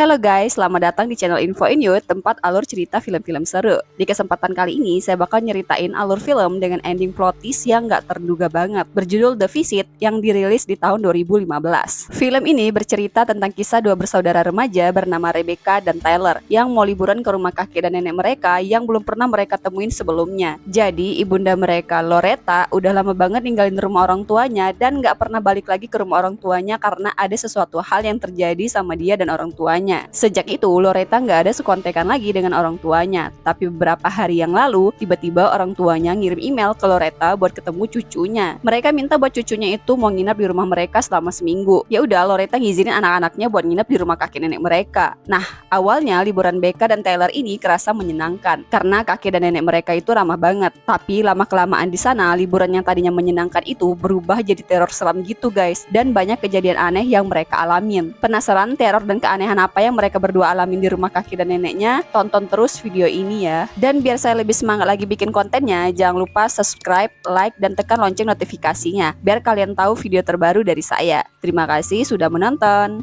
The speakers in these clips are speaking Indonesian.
Halo guys, selamat datang di channel Info In You, tempat alur cerita film-film seru. Di kesempatan kali ini, saya bakal nyeritain alur film dengan ending plot twist yang gak terduga banget, berjudul The Visit yang dirilis di tahun 2015. Film ini bercerita tentang kisah dua bersaudara remaja bernama Rebecca dan Tyler yang mau liburan ke rumah kakek dan nenek mereka yang belum pernah mereka temuin sebelumnya. Jadi, ibunda mereka, Loretta, udah lama banget ninggalin rumah orang tuanya dan gak pernah balik lagi ke rumah orang tuanya karena ada sesuatu hal yang terjadi sama dia dan orang tuanya. Sejak itu, Loretta nggak ada sekontekan lagi dengan orang tuanya. Tapi beberapa hari yang lalu, tiba-tiba orang tuanya ngirim email ke Loretta buat ketemu cucunya. Mereka minta buat cucunya itu mau nginap di rumah mereka selama seminggu. Ya udah, Loretta ngizinin anak-anaknya buat nginap di rumah kakek nenek mereka. Nah, awalnya liburan Becca dan Tyler ini kerasa menyenangkan karena kakek dan nenek mereka itu ramah banget. Tapi lama-kelamaan di sana, liburan yang tadinya menyenangkan itu berubah jadi teror seram gitu guys. Dan banyak kejadian aneh yang mereka alamin. Penasaran teror dan keanehan apa yang mereka berdua alamin di rumah kakek dan neneknya? Tonton terus video ini ya. Dan biar saya lebih semangat lagi bikin kontennya, jangan lupa subscribe, like, dan tekan lonceng notifikasinya biar kalian tahu video terbaru dari saya. Terima kasih sudah menonton.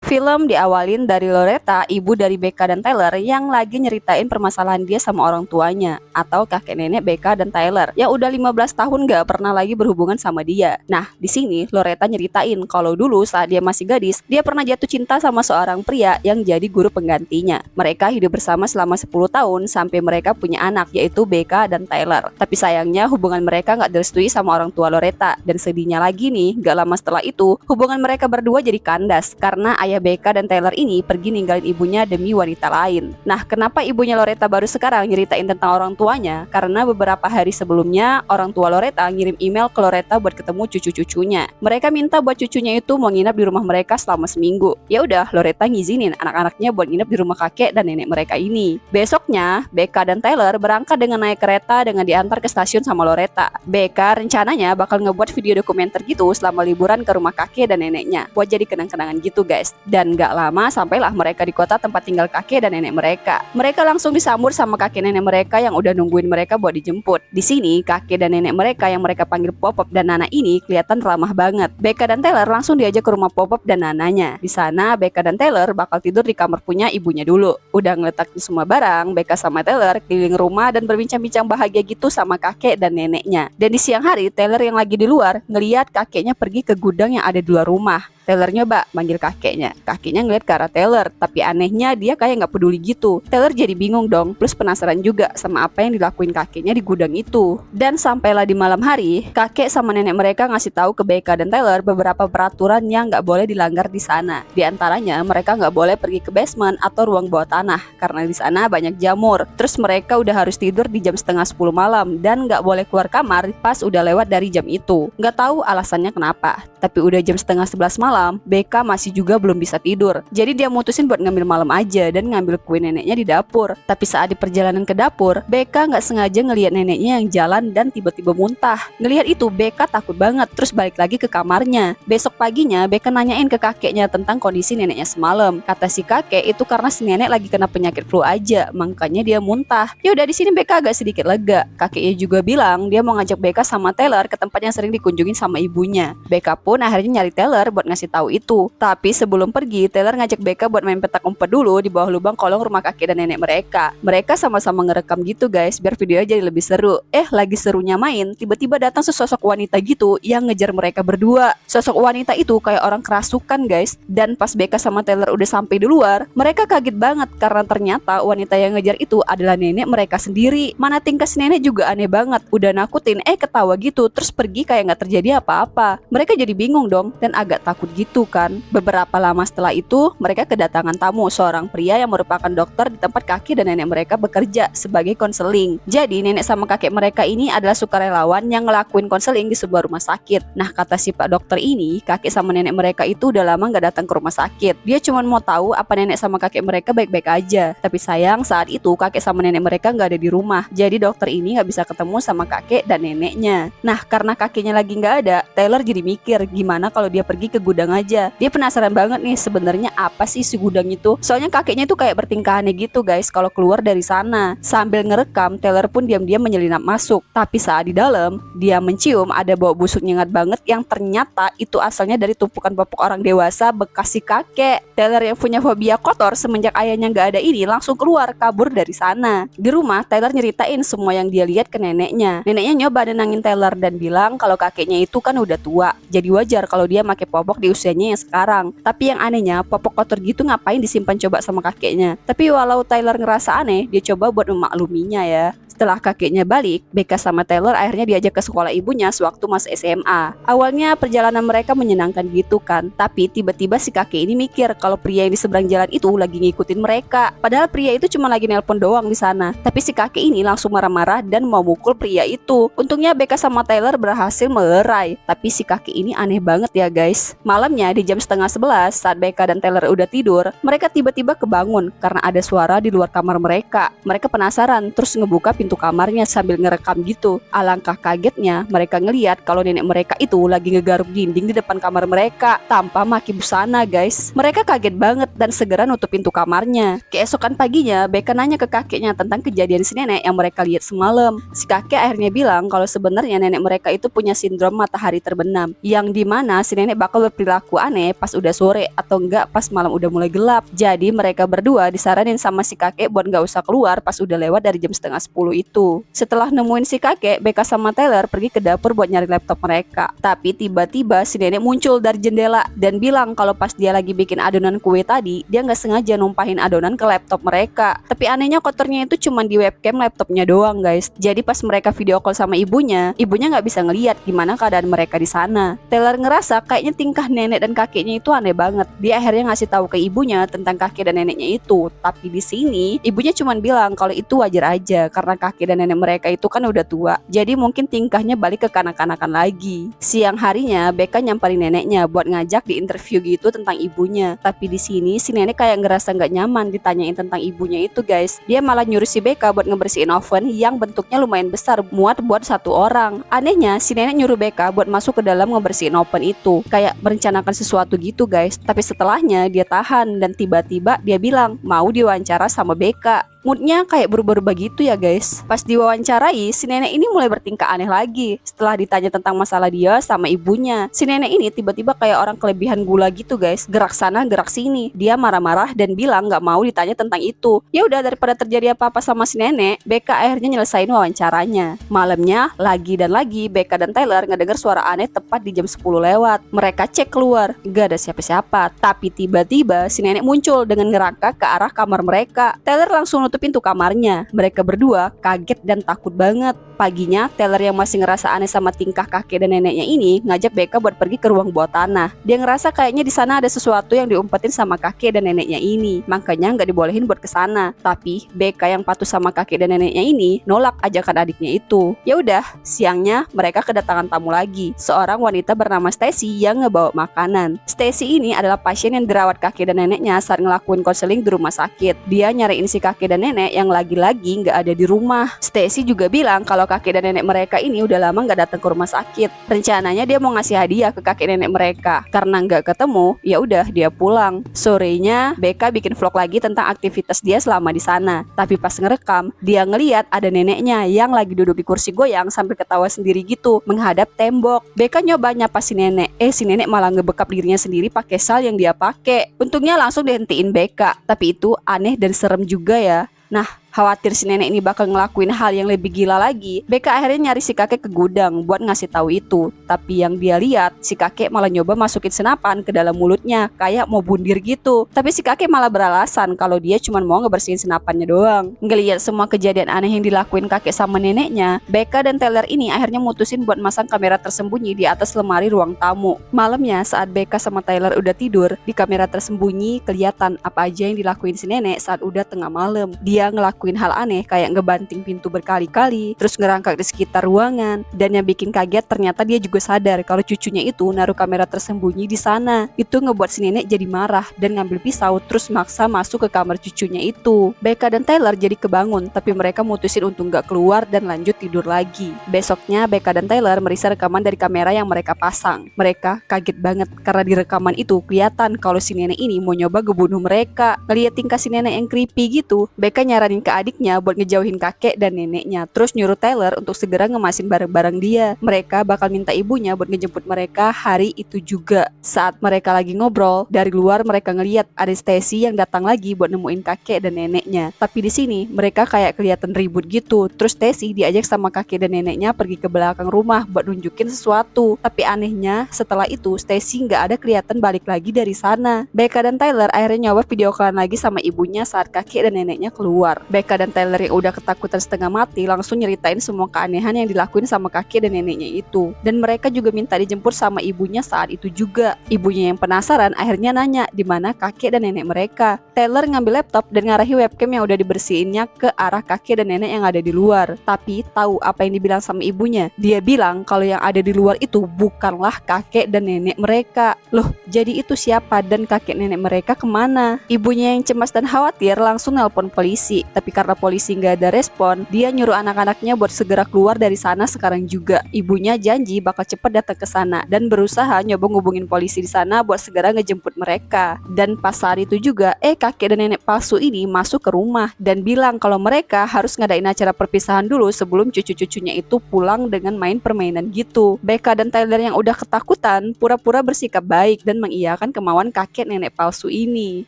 Film diawalin dari Loretta, ibu dari Becca dan Tyler, yang lagi nyeritain permasalahan dia sama orang tuanya atau kakek nenek Becca dan Tyler yang udah 15 tahun gak pernah lagi berhubungan sama dia. Nah, di sini Loretta nyeritain kalau dulu saat dia masih gadis, dia pernah jatuh cinta sama seorang pria yang jadi guru penggantinya. Mereka hidup bersama selama 10 tahun sampai mereka punya anak, yaitu Becca dan Tyler. Tapi sayangnya hubungan mereka gak direstui sama orang tua Loretta. Dan sedihnya lagi nih, gak lama setelah itu, hubungan mereka berdua jadi kandas karena ayah Becca dan Tyler ini pergi ninggalin ibunya demi wanita lain. Nah, kenapa ibunya Loretta baru sekarang nyeritain tentang orang tuanya? Karena beberapa hari sebelumnya, orang tua Loretta ngirim email ke Loretta buat ketemu cucu-cucunya. Mereka minta buat cucunya itu mau nginap di rumah mereka selama seminggu. Ya udah, Loretta ngizinin anak-anaknya buat nginap di rumah kakek dan nenek mereka ini. Besoknya, Becca dan Tyler berangkat dengan naik kereta dengan diantar ke stasiun sama Loretta. Becca rencananya bakal ngebuat video dokumenter gitu selama liburan ke rumah kakek dan neneknya, buat jadi kenang-kenangan gitu guys. Dan gak lama sampailah mereka di kota tempat tinggal kakek dan nenek mereka. Mereka langsung disambut sama kakek nenek mereka yang udah nungguin mereka buat dijemput. Di sini kakek dan nenek mereka yang mereka panggil Pop-Pop dan Nana ini kelihatan ramah banget. Becca dan Tyler langsung diajak ke rumah Pop-Pop dan Nananya. Di sana Becca dan Tyler bakal tidur di kamar punya ibunya dulu. Udah ngeletak semua barang, Becca sama Tyler keliling rumah dan berbincang-bincang bahagia gitu sama kakek dan neneknya. Dan di siang hari Tyler yang lagi di luar ngeliat kakeknya pergi ke gudang yang ada di luar rumah. Tyler nyoba manggil kakeknya. Kakeknya ngeliat ke arah Tyler, tapi anehnya dia kayak nggak peduli gitu. Tyler jadi bingung dong, plus penasaran juga sama apa yang dilakuin kakeknya di gudang itu. Dan sampailah di malam hari, kakek sama nenek mereka ngasih tahu ke Becca dan Tyler beberapa peraturan yang nggak boleh dilanggar di sana. Di antaranya mereka nggak boleh pergi ke basement atau ruang bawah tanah karena di sana banyak jamur. Terus mereka udah harus tidur di jam setengah 10 malam dan nggak boleh keluar kamar pas udah lewat dari jam itu. Nggak tahu alasannya kenapa. Tapi udah jam setengah 11 malam, Becca masih juga belum bisa tidur. Jadi dia mutusin buat ngambil malam aja dan ngambil kue neneknya di dapur. Tapi saat di perjalanan ke dapur, Becca nggak sengaja ngelihat neneknya yang jalan dan tiba-tiba muntah. Ngelihat itu, Becca takut banget, terus balik lagi ke kamarnya. Besok paginya, Becca nanyain ke kakeknya tentang kondisi neneknya semalam. Kata si kakek itu karena si nenek lagi kena penyakit flu aja, makanya dia muntah. Ya udah, di sini Becca agak sedikit lega. Kakeknya juga bilang dia mau ngajak Becca sama Tyler ke tempat yang sering dikunjungin sama ibunya. Becca pun akhirnya nyari Tyler buat ngasih tahu itu. Tapi sebelum pergi, Tyler ngajak Becca buat main petak umpet dulu di bawah lubang kolong rumah kakek dan nenek mereka. Mereka sama-sama ngerekam gitu guys, biar videonya jadi lebih seru. Lagi serunya main, tiba-tiba datang sesosok wanita gitu yang ngejar mereka berdua. Sosok wanita itu kayak orang kerasukan guys. Dan pas Becca sama Tyler udah sampai di luar, mereka kaget banget karena ternyata wanita yang ngejar itu adalah nenek mereka sendiri. Mana tingkah si nenek juga aneh banget. Udah nakutin, ketawa gitu, terus pergi kayak nggak terjadi apa-apa. Mereka jadi bingung dong dan agak takut gitu kan. Beberapa lama setelah itu, mereka kedatangan tamu, seorang pria yang merupakan dokter di tempat kakek dan nenek mereka bekerja sebagai konseling. Jadi nenek sama kakek mereka ini adalah sukarelawan yang ngelakuin konseling di sebuah rumah sakit. Nah, kata si pak dokter ini, kakek sama nenek mereka itu udah lama gak datang ke rumah sakit. Dia cuma mau tahu apa nenek sama kakek mereka baik-baik aja. Tapi sayang saat itu kakek sama nenek mereka gak ada di rumah. Jadi dokter ini gak bisa ketemu sama kakek dan neneknya. Nah, karena kakeknya lagi gak ada, Tyler jadi mikir gimana kalau dia pergi ke gudang gudang aja. Dia penasaran banget nih sebenarnya apa sih si gudang itu. Soalnya kakeknya itu kayak bertingkah aneh gitu guys kalau keluar dari sana. Sambil ngerekam, Taylor pun diam-diam menyelinap masuk. Tapi saat di dalam, dia mencium ada bau busuk nyengat banget yang ternyata itu asalnya dari tumpukan popok orang dewasa bekas si kakek. Taylor yang punya fobia kotor semenjak ayahnya nggak ada ini langsung keluar kabur dari sana. Di rumah, Taylor nyeritain semua yang dia lihat ke neneknya. Neneknya nyoba nenangin Taylor dan bilang kalau kakeknya itu kan udah tua, jadi wajar kalau dia pakai popok di usianya yang sekarang. Tapi yang anehnya, popok kotor gitu ngapain disimpan coba sama kakeknya. Tapi walau Taylor ngerasa aneh, dia coba buat memakluminya ya. Setelah kakeknya balik, Becca sama Taylor akhirnya diajak ke sekolah ibunya sewaktu masih SMA. Awalnya perjalanan mereka menyenangkan gitu kan, tapi tiba-tiba si kakek ini mikir kalau pria yang di seberang jalan itu lagi ngikutin mereka. Padahal pria itu cuma lagi nelpon doang di sana. Tapi si kakek ini langsung marah-marah dan mau mukul pria itu. Untungnya Becca sama Taylor berhasil melerai, tapi si kakek ini aneh banget ya guys. Malamnya di jam 10:30 saat Becca dan Taylor udah tidur, mereka tiba-tiba kebangun karena ada suara di luar kamar mereka. Mereka penasaran terus ngebuka pintu kamarnya sambil ngerekam gitu. Alangkah kagetnya mereka ngeliat kalau nenek mereka itu lagi ngegaruk dinding di depan kamar mereka tanpa maki busana guys. Mereka kaget banget dan segera nutup pintu kamarnya. Keesokan paginya Becca nanya ke kakeknya tentang kejadian si nenek yang mereka lihat semalam. Si kakek akhirnya bilang kalau sebenarnya nenek mereka itu punya sindrom matahari terbenam, yang dimana si nenek bakal berperilaku aneh pas udah sore atau enggak pas malam udah mulai gelap. Jadi mereka berdua disaranin sama si kakek buat gak usah keluar pas udah lewat dari jam 9:30 itu. Setelah nemuin si kakek, Becca sama Taylor pergi ke dapur buat nyari laptop mereka. Tapi tiba-tiba si nenek muncul dari jendela dan bilang kalau pas dia lagi bikin adonan kue tadi, dia nggak sengaja numpahin adonan ke laptop mereka. Tapi anehnya kotornya itu cuma di webcam laptopnya doang guys. Jadi pas mereka video call sama ibunya nggak bisa ngeliat gimana keadaan mereka di sana. Taylor ngerasa kayaknya tingkah nenek dan kakeknya itu aneh banget. Dia akhirnya ngasih tahu ke ibunya tentang kakek dan neneknya itu. Tapi di sini ibunya cuma bilang kalau itu wajar aja karena kakek dan nenek mereka itu kan udah tua, jadi mungkin tingkahnya balik ke kanak-kanakan lagi. Siang harinya Becca nyamperin neneknya buat ngajak di interview gitu tentang ibunya. Tapi di sini si nenek kayak ngerasa nggak nyaman ditanyain tentang ibunya itu guys. Dia malah nyuruh si Becca buat ngebersihin oven yang bentuknya lumayan besar muat buat satu orang. Anehnya si nenek nyuruh Becca buat masuk ke dalam ngebersihin oven itu, kayak merencanakan sesuatu gitu guys. Tapi setelahnya dia tahan dan tiba-tiba dia bilang mau diwawancara sama Becca. Moodnya kayak berubah-ubah gitu ya guys. Pas diwawancarai, si nenek ini mulai bertingkah aneh lagi. Setelah ditanya tentang masalah dia sama ibunya, si nenek ini tiba-tiba kayak orang kelebihan gula gitu guys. Gerak sana, gerak sini. Dia marah-marah dan bilang gak mau ditanya tentang itu. Ya udah, daripada terjadi apa-apa sama si nenek, Becca akhirnya nyelesain wawancaranya. Malamnya, lagi dan lagi, Becca dan Taylor ngedenger suara aneh tepat di jam 10 lewat. Mereka cek keluar, gak ada siapa-siapa. Tapi tiba-tiba si nenek muncul dengan ngerangkak ke arah kamar mereka. Taylor langsung nutup pintu kamarnya. Mereka berdua kaget dan takut banget. Paginya, Taylor yang masih ngerasa aneh sama tingkah kakek dan neneknya ini ngajak Becca buat pergi ke ruang bawah tanah. Dia ngerasa kayaknya di sana ada sesuatu yang diumpetin sama kakek dan neneknya ini. Makanya nggak dibolehin buat ke sana. Tapi Becca yang patuh sama kakek dan neneknya ini nolak ajakan adiknya itu. Ya udah, siangnya mereka kedatangan tamu lagi. Seorang wanita bernama Stacy yang ngebawa makanan. Stacy ini adalah pasien yang dirawat kakek dan neneknya saat ngelakuin konseling di rumah sakit. Dia nyariin si kakek dan nenek yang lagi-lagi nggak ada di rumah. Stacy juga bilang kalau kakek dan nenek mereka ini udah lama nggak datang ke rumah sakit. Rencananya dia mau ngasih hadiah ke kakek nenek mereka. Karena nggak ketemu, ya udah dia pulang. Sorenya, Becca bikin vlog lagi tentang aktivitas dia selama di sana. Tapi pas ngerekam, dia ngeliat ada neneknya yang lagi duduk di kursi goyang sambil ketawa sendiri gitu menghadap tembok. Becca nyoba nyapa si nenek. Si nenek malah ngebekap dirinya sendiri pakai sal yang dia pakai. Untungnya langsung dihentiin Becca. Tapi itu aneh dan serem juga ya. Nah, khawatir si nenek ini bakal ngelakuin hal yang lebih gila lagi, Becca akhirnya nyari si kakek ke gudang buat ngasih tahu itu. Tapi yang dia lihat, si kakek malah nyoba masukin senapan ke dalam mulutnya kayak mau bundir gitu. Tapi si kakek malah beralasan kalau dia cuma mau ngebersihin senapannya doang. Ngelihat semua kejadian aneh yang dilakuin kakek sama neneknya, Becca dan Taylor ini akhirnya mutusin buat masang kamera tersembunyi di atas lemari ruang tamu. Malamnya saat Becca sama Taylor udah tidur, di kamera tersembunyi kelihatan apa aja yang dilakuin si nenek saat udah tengah malam. Dia ngelakuin ngelakuin hal aneh kayak ngebanting pintu berkali-kali, terus ngerangkak di sekitar ruangan. Dan yang bikin kaget ternyata dia juga sadar kalau cucunya itu naruh kamera tersembunyi di sana. Itu ngebuat si nenek jadi marah dan ngambil pisau terus maksa masuk ke kamar cucunya itu. Becca dan Tyler jadi kebangun, tapi mereka mutusin untuk nggak keluar dan lanjut tidur lagi. Besoknya Becca dan Tyler meriksa rekaman dari kamera yang mereka pasang. Mereka kaget banget karena di rekaman itu kelihatan kalau si nenek ini mau nyoba ngebunuh mereka. Ngeliat tingkah si nenek yang creepy gitu, Becca nyaranin ke adiknya buat ngejauhin kakek dan neneknya, terus nyuruh Tyler untuk segera ngemasin barang-barang dia. Mereka bakal minta ibunya buat ngejemput mereka hari itu juga. Saat mereka lagi ngobrol, dari luar mereka ngeliat ada Stacy yang datang lagi buat nemuin kakek dan neneknya. Tapi di sini mereka kayak kelihatan ribut gitu. Terus Stacy diajak sama kakek dan neneknya pergi ke belakang rumah buat nunjukin sesuatu. Tapi anehnya setelah itu Stacy nggak ada kelihatan balik lagi dari sana. Becca dan Tyler akhirnya nyoba video callan lagi sama ibunya saat kakek dan neneknya keluar. Becca dan Tyler yang udah ketakutan setengah mati langsung nyeritain semua keanehan yang dilakuin sama kakek dan neneknya itu. Dan mereka juga minta dijemput sama ibunya saat itu juga. Ibunya yang penasaran akhirnya nanya di mana kakek dan nenek mereka. Tyler ngambil laptop dan ngarahi webcam yang udah dibersihinnya ke arah kakek dan nenek yang ada di luar. Tapi tahu apa yang dibilang sama ibunya? Dia bilang kalau yang ada di luar itu bukanlah kakek dan nenek mereka. Loh, jadi itu siapa dan kakek nenek mereka kemana? Ibunya yang cemas dan khawatir langsung nelpon polisi. Tapi karena polisi nggak ada respon, dia nyuruh anak-anaknya buat segera keluar dari sana sekarang juga. Ibunya janji bakal cepat datang ke sana dan berusaha nyoba ngubungin polisi di sana buat segera ngejemput mereka. Dan pas saat itu juga, kakek dan nenek palsu ini masuk ke rumah dan bilang kalau mereka harus ngadain acara perpisahan dulu sebelum cucu-cucunya itu pulang dengan main permainan gitu. Becca dan Tyler yang udah ketakutan pura-pura bersikap baik dan mengiyakan kemauan kakek nenek palsu ini.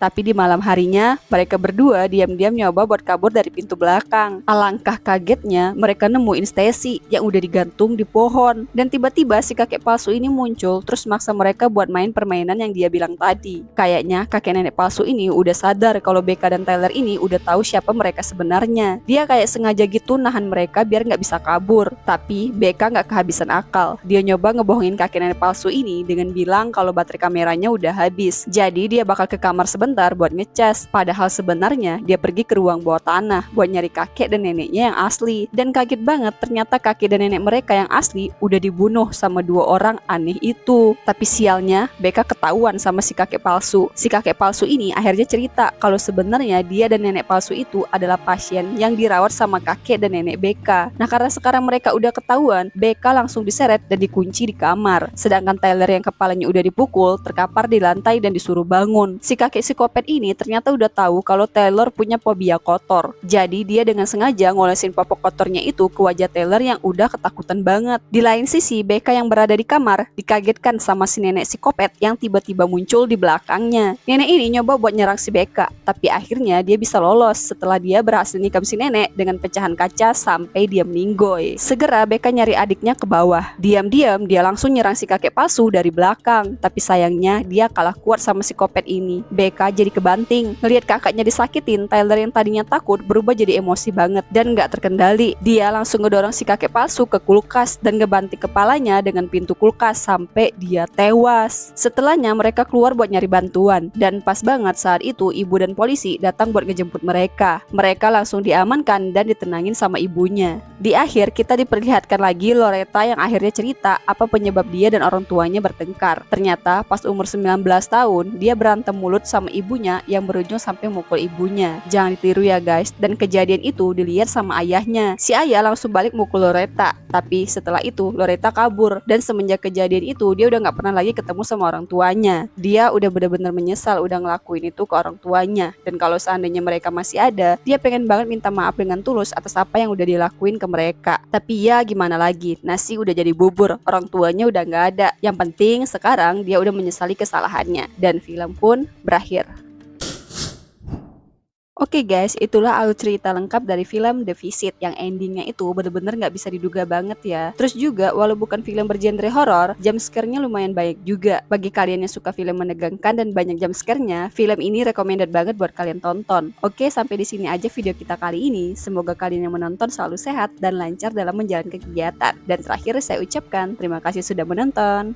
Tapi di malam harinya, mereka berdua diam-diam nyoba buat kabur dari pintu belakang. Alangkah kagetnya, mereka nemuin Stacy yang udah digantung di pohon. Dan tiba-tiba si kakek palsu ini muncul terus maksa mereka buat main permainan yang dia bilang tadi. Kayaknya kakek nenek palsu ini udah sadar kalau Becca dan Tyler ini udah tahu siapa mereka sebenarnya. Dia kayak sengaja gitu nahan mereka biar nggak bisa kabur. Tapi Becca nggak kehabisan akal. Dia nyoba ngebohongin kakek nenek palsu ini dengan bilang kalau baterai kameranya udah habis. Jadi dia bakal ke kamar sebentar buat ngecas. Padahal sebenarnya dia pergi ke ruang bawah tanah buat nyari kakek dan neneknya yang asli. Dan kaget banget ternyata kakek dan nenek mereka yang asli udah dibunuh sama dua orang aneh itu. Tapi sialnya Becca ketahuan sama si kakek palsu. Si kakek palsu ini akhirnya cerita kalau sebenarnya dia dan nenek palsu itu adalah pasien yang dirawat sama kakek dan nenek Becca. Nah karena sekarang mereka udah ketahuan, Becca langsung diseret dan dikunci di kamar. Sedangkan Tyler yang kepalanya udah dipukul terkapar di lantai dan disuruh bangun. Si kakek psikopat ini ternyata udah tahu kalau Tyler punya fobia kotor. Jadi dia dengan sengaja ngolesin popok kotornya itu ke wajah Tyler yang udah ketakutan banget. Di lain sisi, Becca yang berada di kamar dikagetkan sama si nenek psikopat yang tiba-tiba muncul di belakangnya. Nenek ini nyoba buat nyerang si Becca, tapi akhirnya dia bisa lolos setelah dia berhasil nikam si nenek dengan pecahan kaca sampai dia meninggoy. Segera Becca nyari adiknya ke bawah. Diam-diam dia langsung nyerang si kakek palsu dari belakang, tapi sayangnya dia kalah kuat sama psikopat ini. Becca jadi kebanting. Ngelihat kakaknya disakitin, Tyler yang tadinya takut berubah jadi emosi banget dan gak terkendali. Dia langsung ngedorong si kakek palsu ke kulkas dan ngebanting kepalanya dengan pintu kulkas sampai dia tewas. Setelahnya mereka keluar buat nyari bantuan dan pas banget saat itu ibu dan polisi datang buat ngejemput mereka. Mereka langsung diamankan dan ditenangin sama ibunya. Di akhir kita diperlihatkan lagi Loretta yang akhirnya cerita apa penyebab dia dan orang tuanya bertengkar. Ternyata pas umur 19 tahun dia berantem mulut sama ibunya yang berujung sampai mukul ibunya. Jangan ditiru ya guys. Dan kejadian itu dilihat sama ayahnya. Si ayah langsung balik mukul Loretta. Tapi setelah itu Loretta kabur dan semenjak kejadian itu dia udah gak pernah lagi ketemu sama orang tuanya. Dia udah benar-benar menyesal udah ngelakuin itu ke orang tuanya. Dan kalau seandainya mereka masih ada, dia pengen banget minta maaf dengan tulus atas apa yang udah dilakuin ke mereka. Tapi ya gimana lagi, nasi udah jadi bubur, orang tuanya udah gak ada. Yang penting sekarang dia udah menyesali kesalahannya. Dan film pun berakhir. Oke guys, itulah alur cerita lengkap dari film The Visit yang endingnya itu bener-bener gak bisa diduga banget ya. Terus juga walau bukan film bergenre horor, jump scare-nya lumayan banyak juga. Bagi kalian yang suka film menegangkan dan banyak jump scare-nya, film ini recommended banget buat kalian tonton. Oke, sampai di sini aja video kita kali ini. Semoga kalian yang menonton selalu sehat dan lancar dalam menjalankan kegiatan. Dan terakhir saya ucapkan terima kasih sudah menonton.